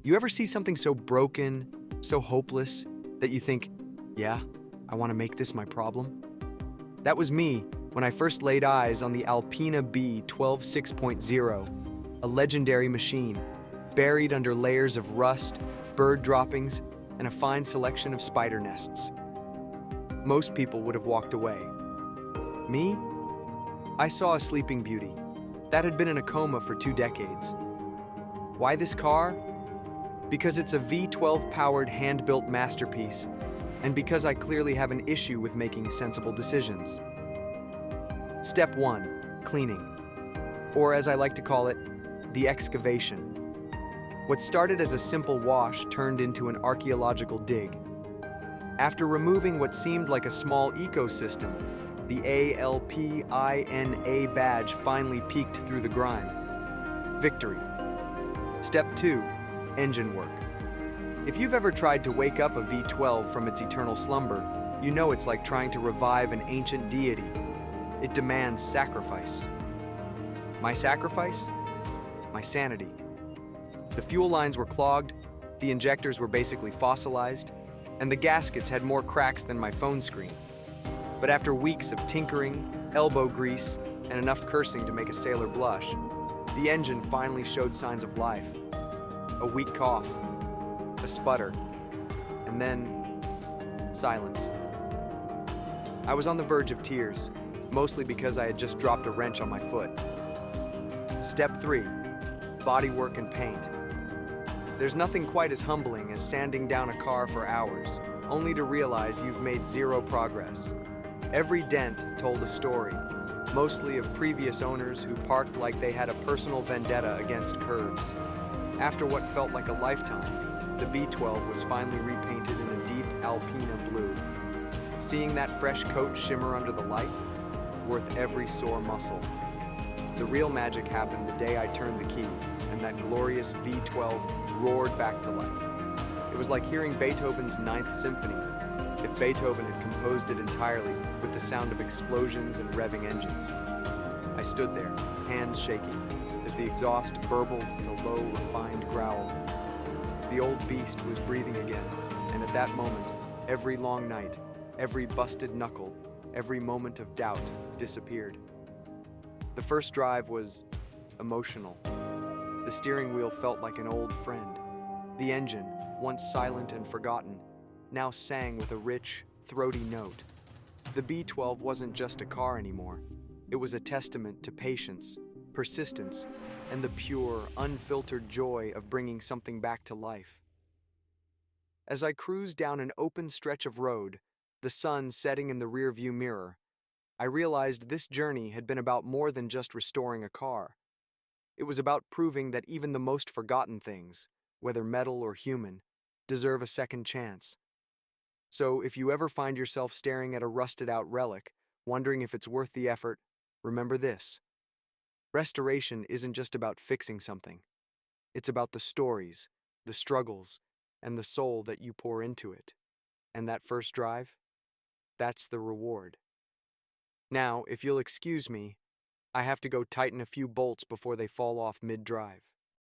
You ever see something so broken, so hopeless, that you think, yeah, I want to make this my problem? That was me when I first laid eyes on the ALPINA B12 6.0, a legendary machine, buried under layers of rust, bird droppings, and a fine selection of spider nests. Most people would have walked away. Me? I saw a sleeping beauty that had been in a coma for 2 decades. Why this car? Because it's a V12-powered hand-built masterpiece, and because I clearly have an issue with making sensible decisions. Step 1, cleaning. Or as I like to call it, the excavation. What started as a simple wash turned into an archaeological dig. After removing what seemed like a small ecosystem, the ALPINA badge finally peeked through the grime. Victory. Step 2, engine work. If you've ever tried to wake up a V12 from its eternal slumber, you know it's like trying to revive an ancient deity. It demands sacrifice. My sacrifice? My sanity. The fuel lines were clogged, the injectors were basically fossilized, and the gaskets had more cracks than my phone screen. But after weeks of tinkering, elbow grease, and enough cursing to make a sailor blush, the engine finally showed signs of life. A weak cough, a sputter, and then silence. I was on the verge of tears, mostly because I had just dropped a wrench on my foot. Step 3, bodywork and paint. There's nothing quite as humbling as sanding down a car for hours, only to realize you've made 0 progress. Every dent told a story, mostly of previous owners who parked like they had a personal vendetta against curves. After what felt like a lifetime, the B12 was finally repainted in a deep ALPINA blue. Seeing that fresh coat shimmer under the light, worth every sore muscle. The real magic happened the day I turned the key, and that glorious V12 roared back to life. It was like hearing Beethoven's Ninth Symphony, if Beethoven had composed it entirely with the sound of explosions and revving engines. I stood there, hands shaking, as the exhaust burbled with a low, refined growl. The old beast was breathing again, and at that moment, every long night, every busted knuckle, every moment of doubt disappeared. The first drive was emotional. The steering wheel felt like an old friend. The engine, once silent and forgotten, now sang with a rich, throaty note. The B12 wasn't just a car anymore. It was a testament to patience, persistence, and the pure, unfiltered joy of bringing something back to life. As I cruised down an open stretch of road, the sun setting in the rearview mirror, I realized this journey had been about more than just restoring a car. It was about proving that even the most forgotten things, whether metal or human, deserve a second chance. So if you ever find yourself staring at a rusted-out relic, wondering if it's worth the effort, remember this. Restoration isn't just about fixing something. It's about the stories, the struggles, and the soul that you pour into it. And that first drive? That's the reward. Now, if you'll excuse me, I have to go tighten a few bolts before they fall off mid-drive.